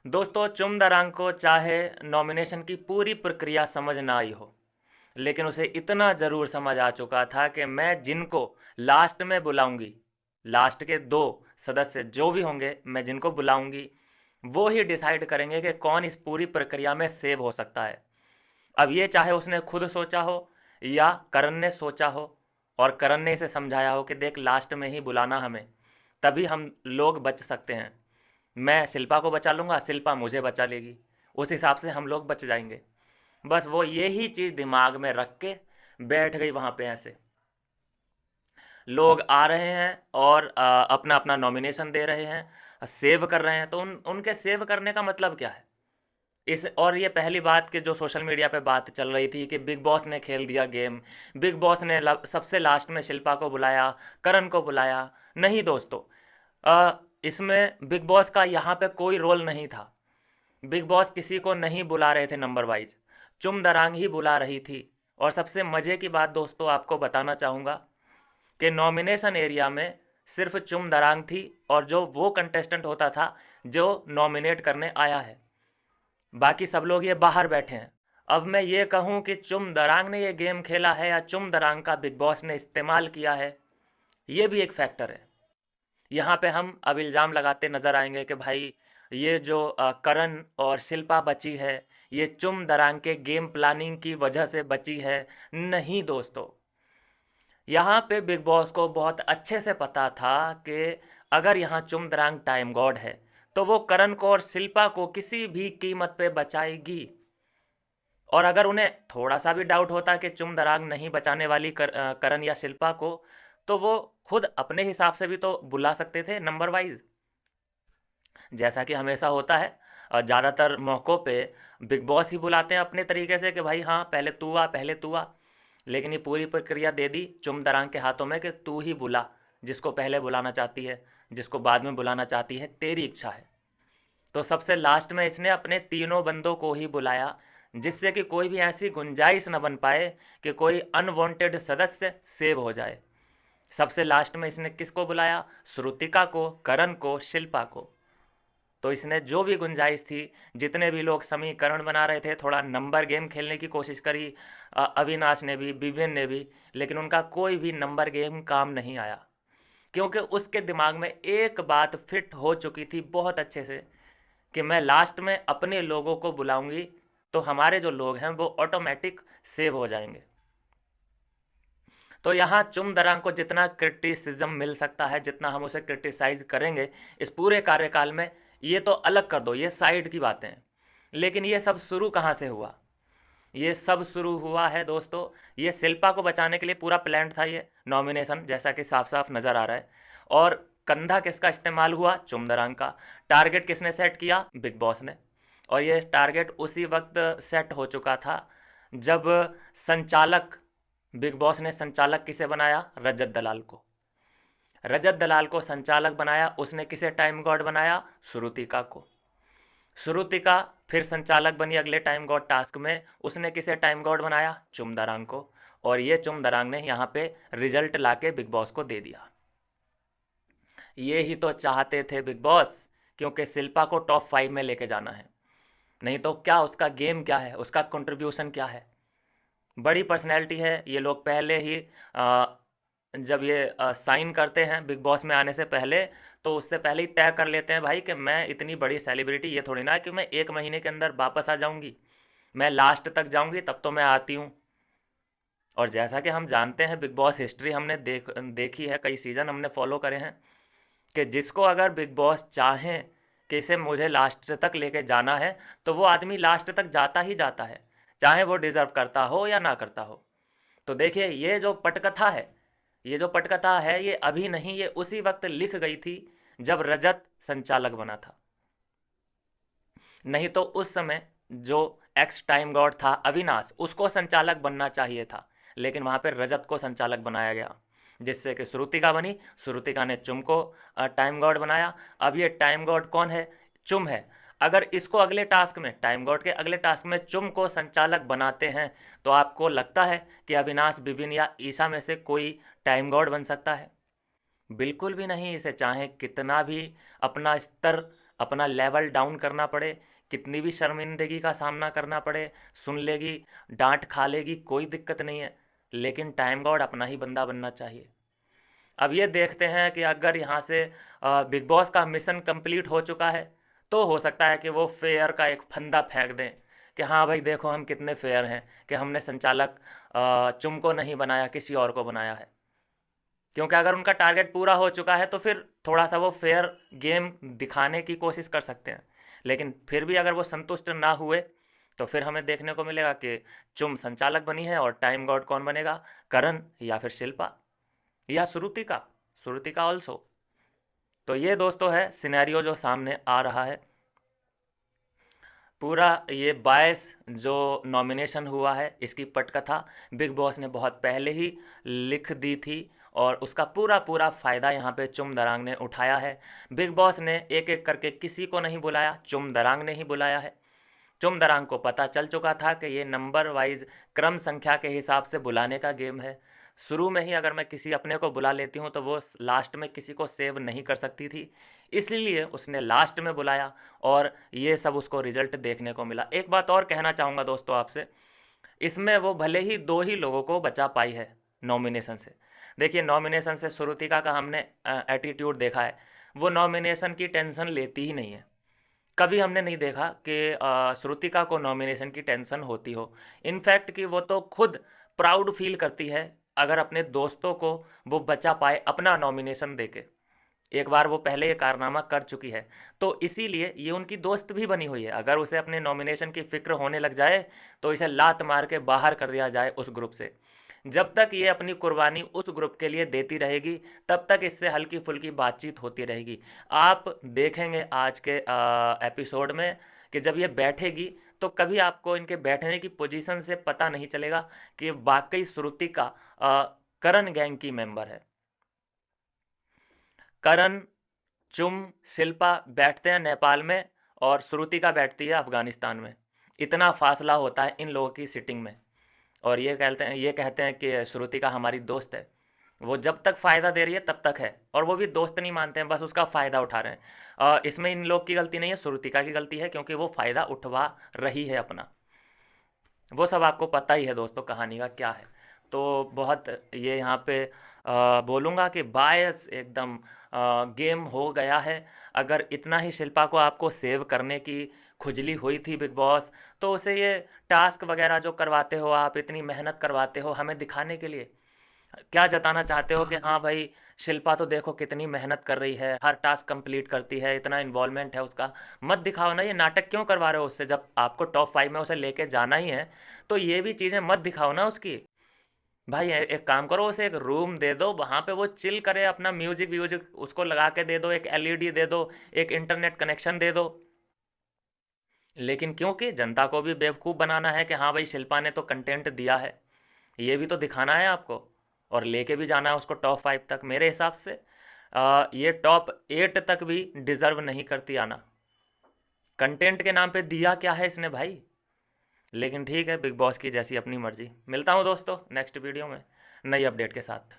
दोस्तों, चुमदरांग को चाहे नॉमिनेशन की पूरी प्रक्रिया समझ ना आई हो, लेकिन उसे इतना ज़रूर समझ आ चुका था कि मैं जिनको लास्ट में बुलाऊंगी, लास्ट के 2 सदस्य जो भी होंगे, मैं जिनको बुलाऊंगी वो ही डिसाइड करेंगे कि कौन इस पूरी प्रक्रिया में सेव हो सकता है। अब ये चाहे उसने खुद सोचा हो या करण ने सोचा हो और करण ने इसे समझाया हो कि देख लास्ट में ही बुलाना हमें, तभी हम लोग बच सकते हैं। मैं शिल्पा को बचा लूँगा, शिल्पा मुझे बचा लेगी, उस हिसाब से हम लोग बच जाएंगे। बस वो यही चीज़ दिमाग में रख के बैठ गई वहाँ पे। ऐसे लोग आ रहे हैं और अपना अपना नॉमिनेशन दे रहे हैं, सेव कर रहे हैं, तो उनके सेव करने का मतलब क्या है? इस और ये पहली बात कि जो सोशल मीडिया पे बात चल रही थी कि बिग बॉस ने खेल दिया गेम, बिग बॉस ने सबसे लास्ट में शिल्पा को बुलाया, करण को बुलाया। नहीं दोस्तों, इसमें बिग बॉस का यहाँ पे कोई रोल नहीं था। बिग बॉस किसी को नहीं बुला रहे थे नंबर वाइज, चुम दरांग ही बुला रही थी। और सबसे मज़े की बात दोस्तों आपको बताना चाहूँगा कि नॉमिनेशन एरिया में सिर्फ चुम दरांग थी और जो वो कंटेस्टेंट होता था जो नॉमिनेट करने आया है, बाकी सब लोग ये बाहर बैठे हैं। अब मैं ये कहूँ कि चुम दरांग ने ये गेम खेला है या चुम दरांग का बिग बॉस ने इस्तेमाल किया है, ये भी एक फैक्टर है। यहाँ पे हम अब इल्ज़ाम लगाते नज़र आएंगे कि भाई ये जो करण और शिल्पा बची है, ये चुम दरांग के गेम प्लानिंग की वजह से बची है। नहीं दोस्तों, यहाँ पे बिग बॉस को बहुत अच्छे से पता था कि अगर यहाँ चुम दरांग टाइम गॉड है तो वो करण को और शिल्पा को किसी भी कीमत पे बचाएगी। और अगर उन्हें थोड़ा सा भी डाउट होता कि चुम दरांग नहीं बचाने वाली करण या शिल्पा को, तो वो खुद अपने हिसाब से भी तो बुला सकते थे नंबर वाइज, जैसा कि हमेशा होता है। ज़्यादातर मौक़ों पे बिग बॉस ही बुलाते हैं अपने तरीके से कि भाई हाँ पहले तू आ, पहले तू आ। लेकिन ये पूरी प्रक्रिया दे दी चुम दरांग के हाथों में कि तू ही बुला, जिसको पहले बुलाना चाहती है, जिसको बाद में बुलाना चाहती है, तेरी इच्छा है। तो सबसे लास्ट में इसने अपने तीनों बंदों को ही बुलाया, जिससे कि कोई भी ऐसी गुंजाइश न बन पाए कि कोई अनवांटेड सदस्य सेव हो जाए। सबसे लास्ट में इसने किसको बुलाया? श्रुतिका को, करण को, शिल्पा को। तो इसने जो भी गुंजाइश थी, जितने भी लोग समीकरण बना रहे थे, थोड़ा नंबर गेम खेलने की कोशिश करी, अविनाश ने भी, विवेन ने भी, लेकिन उनका कोई भी नंबर गेम काम नहीं आया, क्योंकि उसके दिमाग में एक बात फिट हो चुकी थी बहुत अच्छे से कि मैं लास्ट में अपने लोगों को बुलाऊंगी तो हमारे जो लोग हैं वो ऑटोमेटिक सेव हो जाएंगे। तो यहाँ चुम दरांग को जितना क्रिटिसिज्म मिल सकता है, जितना हम उसे क्रिटिसाइज करेंगे इस पूरे कार्यकाल में, ये तो अलग कर दो, ये साइड की बातें हैं। लेकिन ये सब शुरू कहाँ से हुआ? ये सब शुरू हुआ है दोस्तों, ये शिल्पा को बचाने के लिए पूरा प्लान था ये नॉमिनेशन, जैसा कि साफ साफ नज़र आ रहा है। और कंधा किसका इस्तेमाल हुआ? चुम दरांग का। टारगेट किसने सेट किया? बिग बॉस ने। और ये टारगेट उसी वक्त सेट हो चुका था जब संचालक, बिग बॉस ने संचालक किसे बनाया? रजत दलाल को। रजत दलाल को संचालक बनाया, उसने किसे टाइम गॉड बनाया? श्रुतिका को। श्रुतिका फिर संचालक बनी अगले टाइम गॉड टास्क में, उसने किसे टाइम गॉड बनाया? चुम दरांग को। और ये चुम दरांग ने यहाँ पे रिजल्ट लाके बिग बॉस को दे दिया। ये ही तो चाहते थे बिग बॉस, क्योंकि शिल्पा को टॉप 5 में लेके जाना है। नहीं तो क्या उसका गेम क्या है, उसका कंट्रीब्यूशन क्या है? बड़ी पर्सनैलिटी है, ये लोग पहले ही जब ये साइन करते हैं बिग बॉस में आने से पहले, तो उससे पहले ही तय कर लेते हैं भाई कि मैं इतनी बड़ी सेलिब्रिटी, ये थोड़ी ना है कि मैं 1 महीने के अंदर वापस आ जाऊंगी, मैं लास्ट तक जाऊंगी तब तो मैं आती हूँ। और जैसा कि हम जानते हैं, बिग बॉस हिस्ट्री हमने देखी है, कई सीज़न हमने फॉलो करे हैं कि जिसको अगर बिग बॉस चाहें कि इसे मुझे लास्ट तक लेके जाना है, तो वो आदमी लास्ट तक जाता ही जाता है, चाहे वो डिज़र्व करता हो या ना करता हो। तो देखिए, ये जो पटकथा है ये अभी नहीं, ये उसी वक्त लिख गई थी जब रजत संचालक बना था। नहीं तो उस समय जो एक्स टाइम गॉड था अविनाश, उसको संचालक बनना चाहिए था, लेकिन वहाँ पर रजत को संचालक बनाया गया, जिससे कि श्रुतिका बनी। श्रुतिका ने चुम को टाइम गॉड बनाया। अब ये टाइम गॉड कौन है? चुम है। अगर इसको अगले टास्क में, टाइम गॉड के अगले टास्क में चुम को संचालक बनाते हैं, तो आपको लगता है कि अविनाश, विपिन या ईसा में से कोई टाइम गॉड बन सकता है? बिल्कुल भी नहीं। इसे चाहे कितना भी अपना स्तर अपना लेवल डाउन करना पड़े, कितनी भी शर्मिंदगी का सामना करना पड़े, सुन लेगी, डांट खा लेगी, कोई दिक्कत नहीं है, लेकिन टाइम गॉड अपना ही बंदा बनना चाहिए। अब ये देखते हैं कि अगर यहाँ से बिग बॉस का मिशन कंप्लीट हो चुका है तो हो सकता है कि वो फेयर का एक फंदा फेंक दें कि हाँ भाई देखो हम कितने फेयर हैं, कि हमने संचालक चुम को नहीं बनाया, किसी और को बनाया है। क्योंकि अगर उनका टारगेट पूरा हो चुका है तो फिर थोड़ा सा वो फेयर गेम दिखाने की कोशिश कर सकते हैं, लेकिन फिर भी अगर वो संतुष्ट ना हुए तो फिर हमें देखने को मिलेगा कि चुम संचालक बनी है और टाइम गॉड कौन बनेगा, करण या फिर शिल्पा या श्रुतिका, श्रुतिका ऑल्सो। तो ये दोस्तों है सिनेरियो जो सामने आ रहा है। पूरा ये 22 जो नॉमिनेशन हुआ है इसकी पटकथा बिग बॉस ने बहुत पहले ही लिख दी थी और उसका पूरा पूरा फ़ायदा यहाँ पे चुम दरांग ने उठाया है। बिग बॉस ने एक एक करके किसी को नहीं बुलाया, चुम दरांग ने ही बुलाया है। चुम दरांग को पता चल चुका था कि ये नंबर वाइज क्रम संख्या के हिसाब से बुलाने का गेम है। शुरू में ही अगर मैं किसी अपने को बुला लेती हूँ तो वो लास्ट में किसी को सेव नहीं कर सकती थी, इसलिए उसने लास्ट में बुलाया और ये सब उसको रिजल्ट देखने को मिला। एक बात और कहना चाहूँगा दोस्तों आपसे, इसमें वो भले ही 2 ही लोगों को बचा पाई है नॉमिनेशन से। देखिए नॉमिनेशन से श्रुतिका का हमने एटीट्यूड देखा है, वो नॉमिनेशन की टेंशन लेती ही नहीं है। कभी हमने नहीं देखा कि श्रुतिका को नॉमिनेशन की टेंशन होती हो। इनफैक्ट कि वो तो खुद प्राउड फील करती है अगर अपने दोस्तों को वो बचा पाए अपना नॉमिनेशन देके। एक बार वो पहले ये कारनामा कर चुकी है, तो इसीलिए ये उनकी दोस्त भी बनी हुई है। अगर उसे अपने नॉमिनेशन की फ़िक्र होने लग जाए तो इसे लात मार के बाहर कर दिया जाए उस ग्रुप से। जब तक ये अपनी कुर्बानी उस ग्रुप के लिए देती रहेगी तब तक इससे हल्की फुल्की बातचीत होती रहेगी। आप देखेंगे आज के एपिसोड में कि जब ये बैठेगी तो कभी आपको इनके बैठने की पोजीशन से पता नहीं चलेगा कि वाकई श्रुतिका करण गैंग की मेंबर है। करण, चुम, शिल्पा बैठते हैं नेपाल में और श्रुतिका बैठती है अफगानिस्तान में। इतना फासला होता है इन लोगों की सिटिंग में। और ये कहते हैं कि श्रुतिका हमारी दोस्त है। वो जब तक फ़ायदा दे रही है तब तक है, और वो भी दोस्त नहीं मानते हैं, बस उसका फ़ायदा उठा रहे हैं। इसमें इन लोग की गलती नहीं है, श्रुतिका की गलती है, क्योंकि वो फ़ायदा उठवा रही है अपना। वो सब आपको पता ही है दोस्तों कहानी का क्या है। तो बहुत ये यहाँ पे बोलूँगा कि बायस एकदम गेम हो गया है। अगर इतना ही शिल्पा को आपको सेव करने की खुजली हुई थी बिग बॉस, तो उसे ये टास्क वगैरह जो करवाते हो आप, इतनी मेहनत करवाते हो हमें दिखाने के लिए, क्या जताना चाहते हो कि हाँ भाई शिल्पा तो देखो कितनी मेहनत कर रही है, हर टास्क कंप्लीट करती है, इतना इन्वॉल्वमेंट है उसका। मत दिखाओ ना, ये नाटक क्यों करवा रहे हो उससे? जब आपको टॉप 5 में उसे लेके जाना ही है तो ये भी चीज़ें मत दिखाओ ना उसकी। भाई एक काम करो, उसे एक रूम दे दो, वहाँ पे वो चिल करे, अपना म्यूजिक व्यूजिक उसको लगा के दे दो, एक एलईडी दे दो, एक इंटरनेट कनेक्शन दे दो। लेकिन क्योंकि जनता को भी बेवकूफ़ बनाना है कि हाँ भाई शिल्पा ने तो कंटेंट दिया है, ये भी तो दिखाना है आपको और लेके भी जाना है उसको टॉप 5 तक। मेरे हिसाब से ये टॉप 8 तक भी डिज़र्व नहीं करती आना। कंटेंट के नाम पे दिया क्या है इसने भाई? लेकिन ठीक है, बिग बॉस की जैसी अपनी मर्जी। मिलता हूँ दोस्तों नेक्स्ट वीडियो में नई अपडेट के साथ।